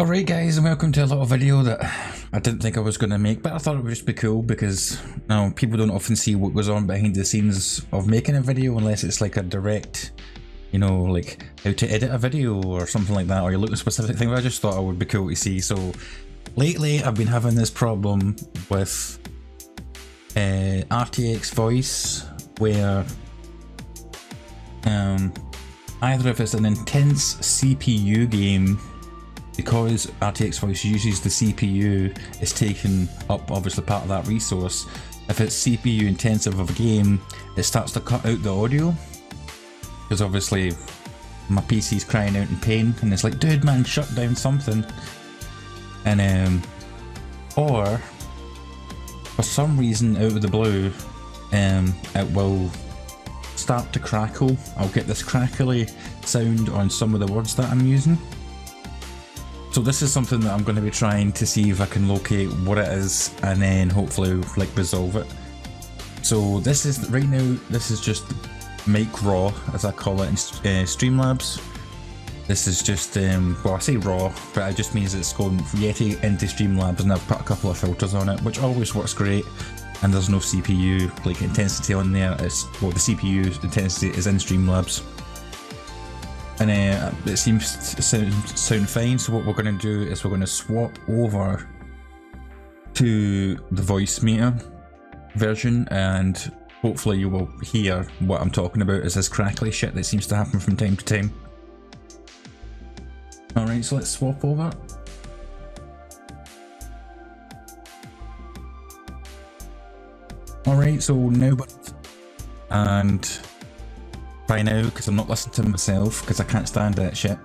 Alright guys, and welcome to a little video that I didn't think I was going to make, but I thought it would just be cool because people don't often see what goes on behind the scenes of making a video unless it's like a direct, like how to edit a video or something like that, or you look at a specific thing. But I just thought it would be cool to see. So lately I've been having this problem with RTX voice where either if it's an intense CPU game, because RTX voice uses the CPU, it's taking up obviously part of that resource. If it's CPU intensive of a game, it starts to cut out the audio, because obviously my PC's crying out in pain and it's like, dude man, shut down something. And or for some reason out of the blue, it will start to crackle. I'll get this crackly sound on some of the words that I'm using. So this is something that I'm going to be trying to see if I can locate what it is and then hopefully like resolve it. So this is right now, this is just make raw as I call it in Streamlabs. This is just well, I say raw, but it just means it's going Yeti into Streamlabs, and I've put a couple of filters on it, which always works great. And there's no CPU like intensity on there. It's well, the CPU intensity is in Streamlabs. And it seems to sound fine, so what we're going to do is we're going to swap over to the voice meter version, and hopefully you will hear what I'm talking about is this crackly shit that seems to happen from time to time. Alright, so let's swap over. Alright, so now, and by now, because I'm not listening to myself, because I can't stand that shit.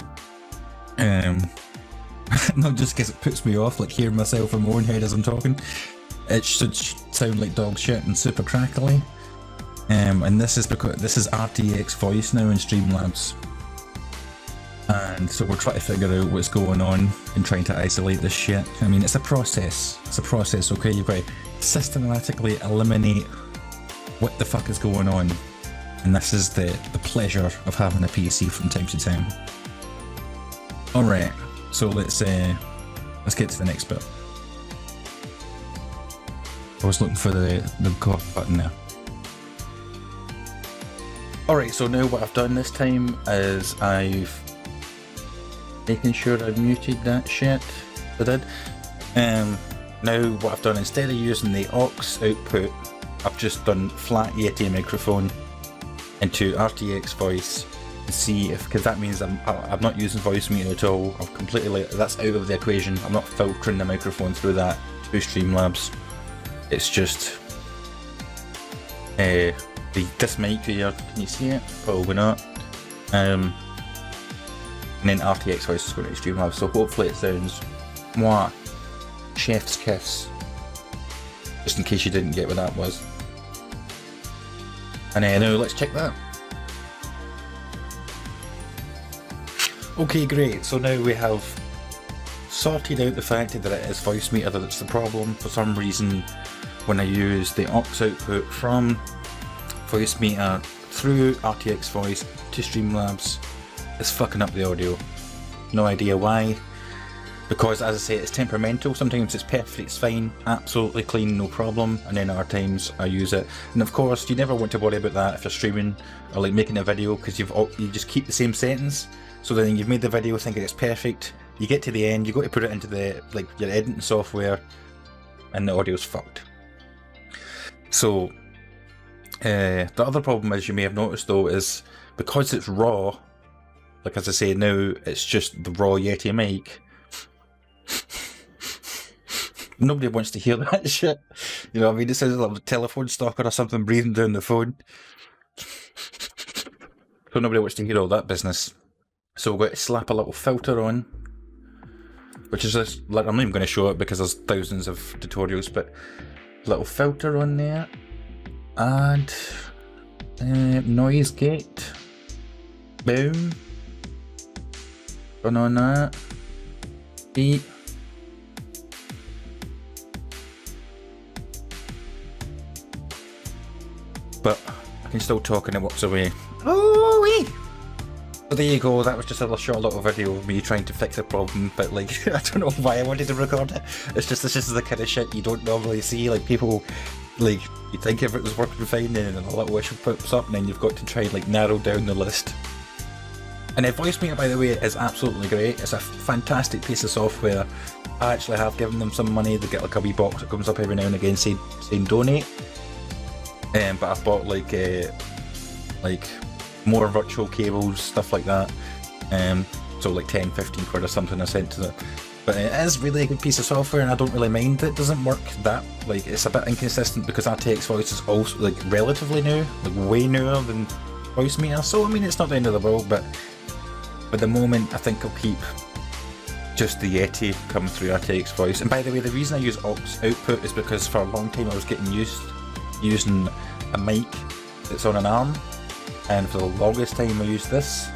Not just because it puts me off, like hearing myself in my own head as I'm talking. It should sound like dog shit and super crackly. And this is because this is RTX voice now in Streamlabs. And so we're trying to figure out what's going on and trying to isolate this shit. I mean, it's a process. It's a process, okay? You've got to systematically eliminate what the fuck is going on. And this is the pleasure of having a PC from time to time. Alright, so let's get to the next bit. I was looking for the cough button there. Alright, so now what I've done this time is I've making sure I've muted that shit. I did. Now what I've done, instead of using the aux output, I've just done flat Yeti microphone into RTX voice to see if, because that means I'm not using voice meter at all. I'm completely, that's out of the equation. I'm not filtering the microphone through that to Streamlabs. It's just this mic here. Can you see it? Probably not. And then RTX voice is going to Streamlabs, so hopefully it sounds mwah, chef's kiss. Just in case you didn't get what that was. And now let's check that. Okay, great. So now we have sorted out the fact that it is voice meter that's the problem. For some reason, when I use the aux output from voice meter through RTX voice to Streamlabs, it's fucking up the audio. No idea why. Because, as I say, it's temperamental. Sometimes it's perfect, it's fine, absolutely clean, no problem, and then other times I use it. And of course, you never want to worry about that if you're streaming or like making a video, because you just keep the same settings. So then you've made the video thinking it's perfect. You get to the end, you got to put it into the your editing software, and the audio's fucked. So the other problem, as you may have noticed though, is because it's raw. Like as I say, now it's just the raw Yeti mic. Nobody wants to hear that shit. You know what I mean? It sounds like a telephone stalker or something breathing down the phone. So nobody wants to hear all that business. So we're going to slap a little filter on. Which is just, like, I'm not even going to show it because there's thousands of tutorials, but little filter on there. Add noise gate. Boom. Turn on that. Beat. But I can still talk and it walks away. Oh, So there you go, that was just a short little video of me trying to fix a problem, but like, I don't know why I wanted to record it. It's just the kind of shit you don't normally see, like people, like, you think if it was working fine and a little issue pops up and then you've got to try and like narrow down the list. And Voice Meter, by the way, is absolutely great. It's a fantastic piece of software. I actually have given them some money. They get like a wee box that comes up every now and again saying donate. But I've bought like more virtual cables, stuff like that. So like 10-15 quid or something I sent to them. But it is really a good piece of software and I don't really mind that it doesn't work that, like, it's a bit inconsistent because RTX Voice is also like relatively new, like way newer than Voice Meter. So I mean, it's not the end of the world, but at the moment I think I'll keep just the Yeti coming through RTX Voice. And by the way, the reason I use aux output is because for a long time I was getting used using a mic that's on an arm, and for the longest time I used this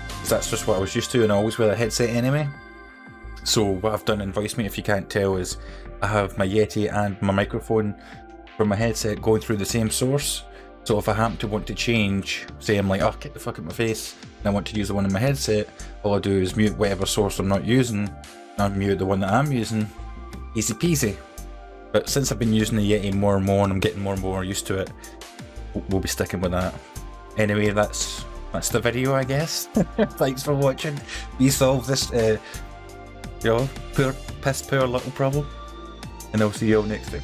because that's just what I was used to and I always wear a headset anyway. So what I've done in Voice Meter, if you can't tell, is I have my Yeti and my microphone from my headset going through the same source. So if I happen to want to change, say I'm like, oh, get the fuck out my face, and I want to use the one in my headset, all I do is mute whatever source I'm not using, and I'll mute the one that I'm using. Easy peasy. But since I've been using the Yeti more and more and I'm getting more and more used to it, we'll be sticking with that. Anyway, that's the video, I guess. Thanks for watching. We solved this you know, poor little problem, and I'll see you all next time.